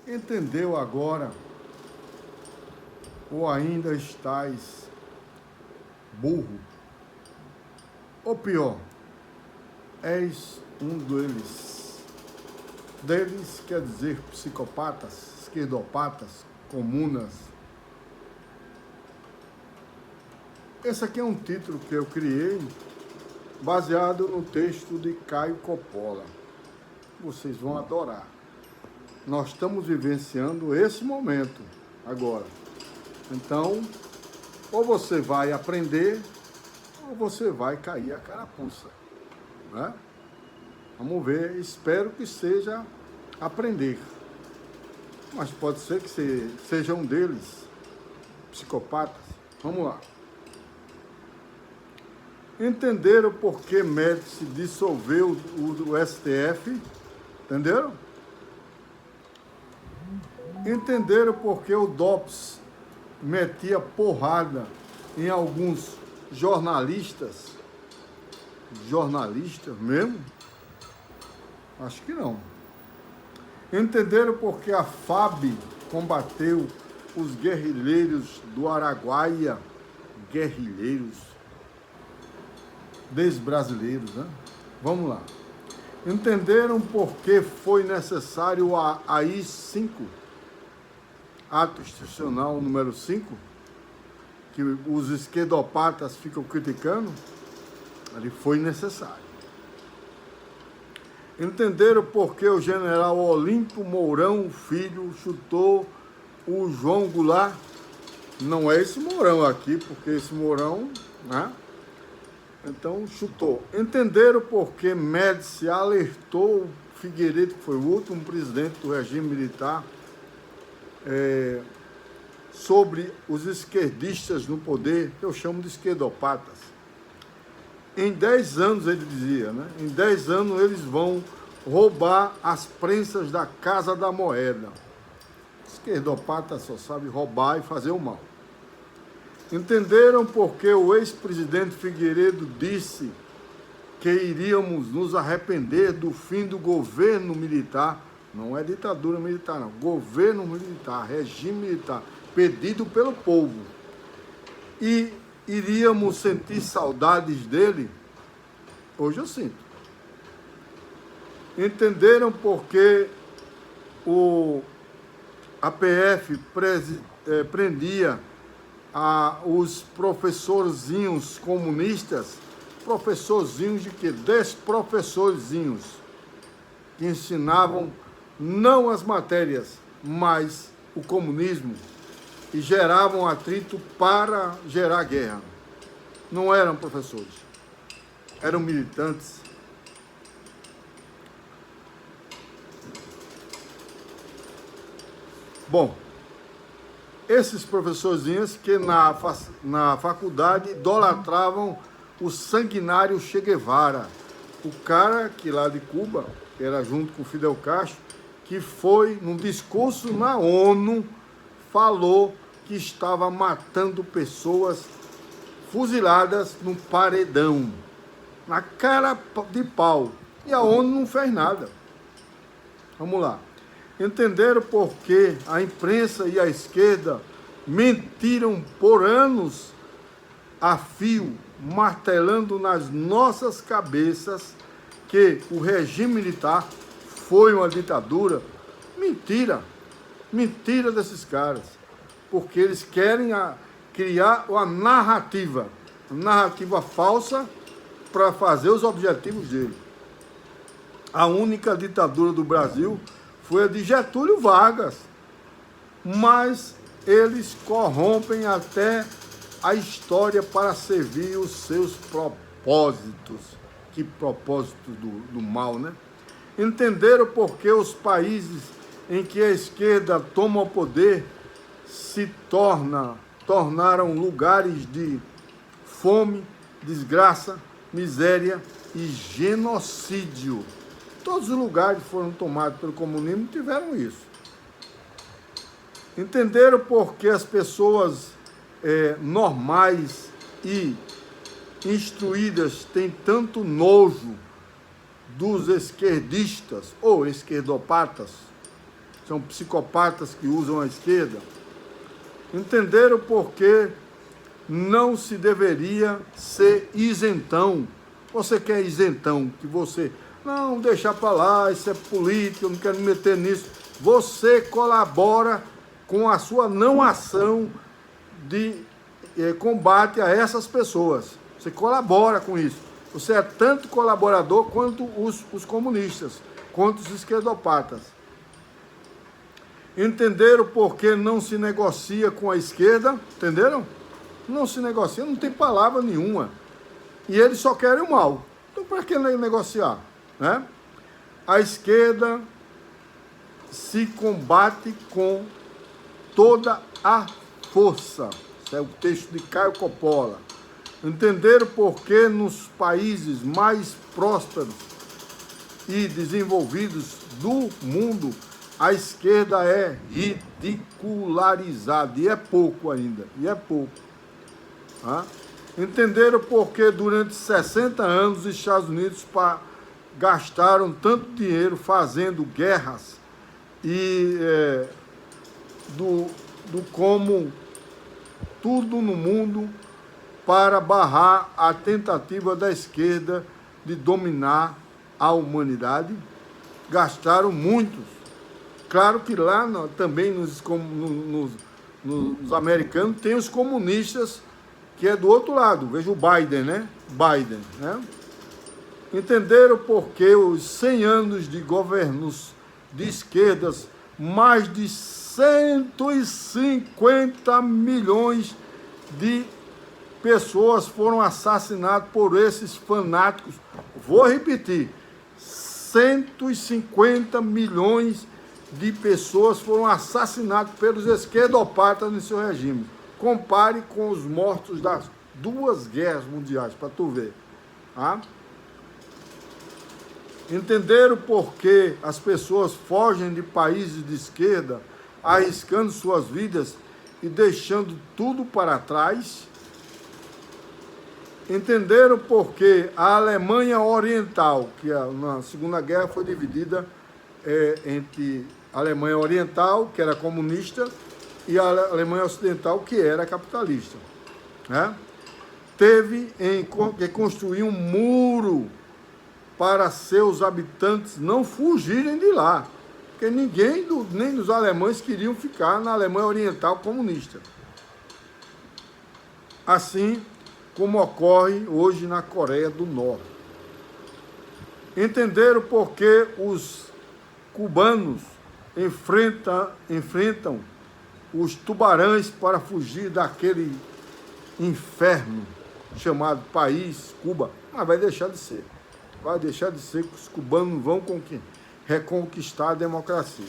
Entendeu agora ou ainda estás burro? Ou pior, és um deles. Deles quer dizer psicopatas, esquerdopatas, comunas. Esse aqui é um título que eu criei baseado no texto de Caio Coppola. Vocês vão adorar. Nós estamos vivenciando esse momento agora. Então, ou você vai aprender, ou você vai cair a carapuça, né? Vamos ver, espero que seja aprender. Mas pode ser que seja um deles, psicopatas. Vamos lá. Entenderam por que Médici dissolveu o STF? Entenderam? Entenderam por que o DOPS metia porrada em alguns jornalistas? Jornalistas mesmo? Acho que não. Entenderam por que a FAB combateu os guerrilheiros do Araguaia? Guerrilheiros desbrasileiros, né? Vamos lá. Entenderam por que foi necessário a AI-5, ato institucional número 5, que os esquerdopatas ficam criticando? Ele foi necessário. Entenderam por que o general Olímpio Mourão Filho chutou o João Goulart? Não é esse Mourão aqui, porque esse Mourão, né? Então, chutou. Entenderam por que Médici alertou Figueiredo, que foi o último presidente do regime militar, sobre os esquerdistas no poder, que eu chamo de esquerdopatas. Em 10 anos, ele dizia, né? Em 10 anos eles vão roubar as prensas da Casa da Moeda. Esquerdopata só sabe roubar e fazer o mal. Entenderam por que o ex-presidente Figueiredo disse que iríamos nos arrepender do fim do governo militar? Não é ditadura militar, não. Governo militar, regime militar, pedido pelo povo. E iríamos sentir saudades dele? Hoje eu sinto. Entenderam por que a PF prendia os professorzinhos comunistas? Professorzinhos de quê? Desprofessorzinhos, que ensinavam não as matérias, mas o comunismo, e geravam atrito para gerar guerra. Não eram professores, eram militantes. Bom, esses professorzinhos que na faculdade idolatravam o sanguinário Che Guevara, o cara que lá de Cuba, que era junto com Fidel Castro, que foi, num discurso na ONU, falou que estava matando pessoas fuziladas no paredão, na cara de pau. E a ONU não fez nada. Vamos lá. Entenderam por que a imprensa e a esquerda mentiram por anos a fio, martelando nas nossas cabeças que o regime militar foi uma ditadura? Mentira. Mentira desses caras. Porque eles querem criar uma narrativa falsa para fazer os objetivos dele. A única ditadura do Brasil foi a de Getúlio Vargas, mas eles corrompem até a história para servir os seus propósitos. Que propósito do mal, né? Entenderam por que os países em que a esquerda toma o poder se tornaram lugares de fome, desgraça, miséria e genocídio. Todos os lugares que foram tomados pelo comunismo tiveram isso. Entenderam por que as pessoas normais e instruídas têm tanto nojo dos esquerdistas ou esquerdopatas? são psicopatas que usam a esquerda, entenderam por que não se deveria ser isentão. Você quer isentão, que você, não, deixa para lá, isso é política, eu não quero me meter nisso. Você colabora com a sua não ação de combate a essas pessoas. Você colabora com isso. Você é tanto colaborador quanto os comunistas, quanto os esquerdopatas. Entenderam por que não se negocia com a esquerda? Entenderam? Não se negocia, não tem palavra nenhuma. E eles só querem o mal. Então, para que negociar? Né? A esquerda se combate com toda a força. Esse é o texto de Caio Coppola. Entenderam por que nos países mais prósperos e desenvolvidos do mundo a esquerda é ridicularizada, e é pouco ainda, e é pouco. Tá? Entenderam por que durante 60 anos os Estados Unidos gastaram tanto dinheiro fazendo guerras e como tudo no mundo para barrar a tentativa da esquerda de dominar a humanidade? Gastaram muitos. Claro que lá também nos americanos tem os comunistas, que é do outro lado. Veja o Biden, né? Biden, né? Entenderam por que os 100 anos de governos de esquerdas, mais de 150 milhões de pessoas foram assassinadas por esses fanáticos. Vou repetir, 150 milhões de pessoas foram assassinadas pelos esquerdopatas no seu regime. Compare com os mortos das 2 guerras mundiais, para tu ver. Tá? Entenderam por que as pessoas fogem de países de esquerda, arriscando suas vidas e deixando tudo para trás? Entenderam por que a Alemanha Oriental, que na Segunda Guerra foi dividida entre a Alemanha Oriental, que era comunista, e a Alemanha Ocidental, que era capitalista, né? Teve que construir um muro para seus habitantes não fugirem de lá, porque nem dos alemães queriam ficar na Alemanha Oriental comunista. Assim como ocorre hoje na Coreia do Norte. Entenderam por que os cubanos enfrentam os tubarões para fugir daquele inferno chamado país Cuba? Mas vai deixar de ser. Vai deixar de ser que os cubanos vão reconquistar a democracia.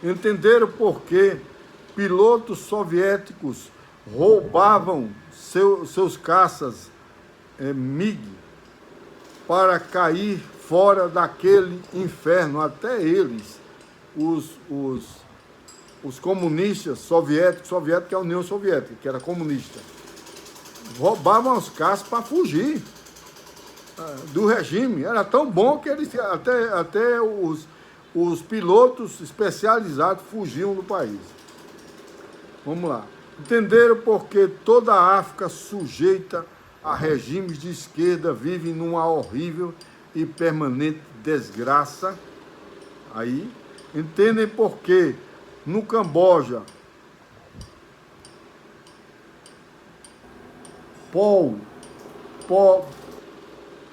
Entenderam por que pilotos soviéticos roubavam seus caças MiG para cair fora daquele inferno? Até eles, os comunistas soviéticos, que é a União Soviética, que era comunista, roubavam os caças para fugir do regime. Era tão bom que eles, até os pilotos especializados fugiam do país. Vamos lá. Entenderam por que toda a África sujeita a regimes de esquerda vive numa horrível e permanente desgraça? Aí, entendem por que no Camboja Pol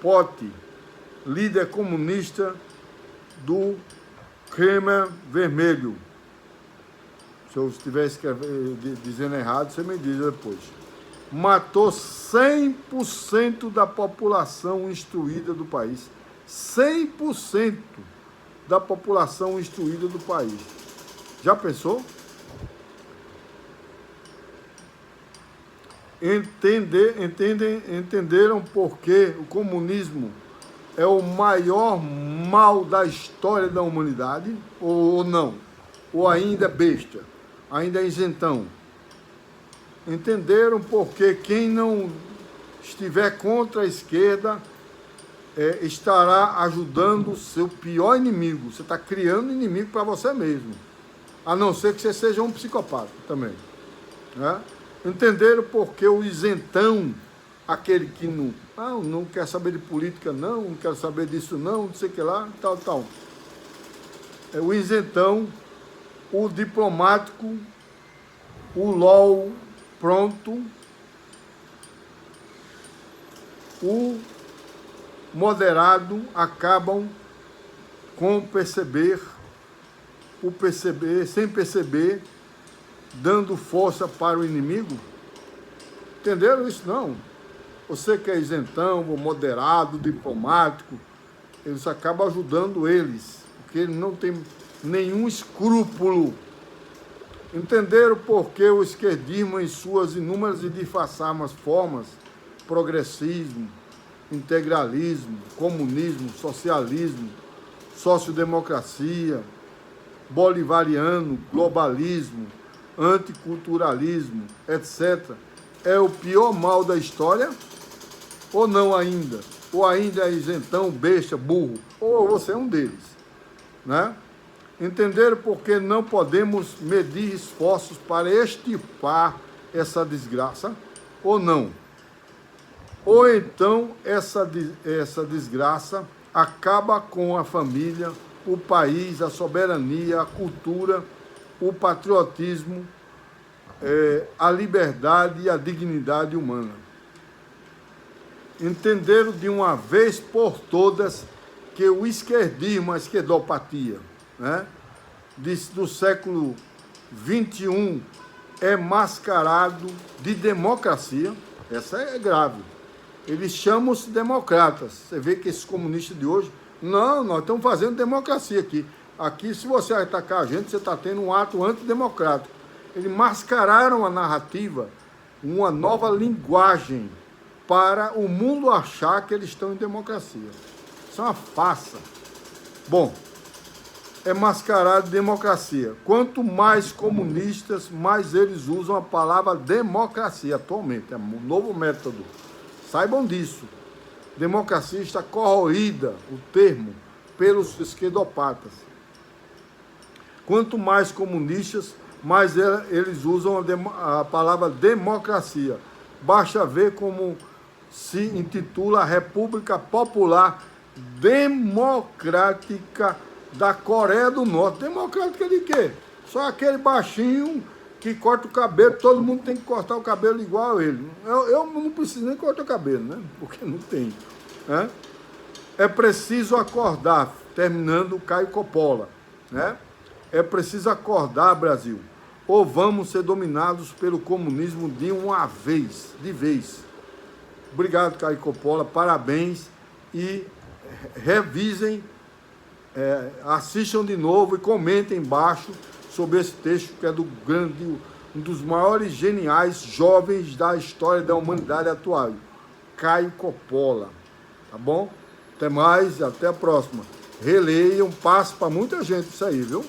Pot, líder comunista do Khmer Vermelho, se eu estiver dizendo errado, você me diz depois, matou 100% da população instruída do país. 100% da população instruída do país. Já pensou? Entenderam por que o comunismo é o maior mal da história da humanidade? Ou não? Ou ainda é besta? Ainda é isentão? Entenderam por que quem não estiver contra a esquerda estará ajudando o seu pior inimigo. Você está criando inimigo para você mesmo. A não ser que você seja um psicopata também. Né? Entenderam porque o isentão, aquele que não quer saber de política, não quer saber disso, não sei o que lá, tal. É o isentão, o diplomático, o LOL pronto, o moderado acabam com sem perceber, dando força para o inimigo. Entenderam isso? Não. Você que é isentão, moderado, diplomático, eles acabam ajudando eles, porque ele não tem nenhum escrúpulo. Entenderam por que o esquerdismo, em suas inúmeras e disfarçadas formas, progressismo, integralismo, comunismo, socialismo, sociodemocracia, bolivariano, globalismo, anticulturalismo, etc., é o pior mal da história? Ou não ainda? Ou ainda é isentão, besta, burro? Ou você é um deles, né? Entenderam porque não podemos medir esforços para extirpar essa desgraça? Ou não? Ou então essa desgraça acaba com a família, o país, a soberania, a cultura, o patriotismo, a liberdade e a dignidade humana. Entenderam de uma vez por todas que o esquerdismo, a esquerdopatia, né, do século XXI é mascarado de democracia. Essa é grave. Eles chamam-se democratas. Você vê que esses comunistas de hoje, não, nós estamos fazendo democracia aqui. Aqui, se você atacar a gente, você está tendo um ato antidemocrático. Eles mascararam a narrativa, uma nova linguagem, para o mundo achar que eles estão em democracia. Isso é uma farsa. Bom, é mascarado de democracia. Quanto mais comunistas, mais eles usam a palavra democracia atualmente. É um novo método. Saibam disso. Democracia está corroída, o termo, pelos esquerdopatas. Quanto mais comunistas, mais eles usam a palavra democracia. Basta ver como se intitula a República Popular Democrática da Coreia do Norte. Democrática de quê? Só aquele baixinho que corta o cabelo, todo mundo tem que cortar o cabelo igual a ele. Eu não preciso nem cortar o cabelo, né? Porque não tem. Né? É preciso acordar, terminando o Caio Coppola, né? É preciso acordar, Brasil, ou vamos ser dominados pelo comunismo de uma vez, de vez. Obrigado, Caio Coppola, parabéns, e revisem, assistam de novo e comentem embaixo sobre esse texto que é um dos maiores geniais jovens da história da humanidade atual, Caio Coppola, tá bom? Até mais, até a próxima. Releiam, passe para muita gente isso aí, viu?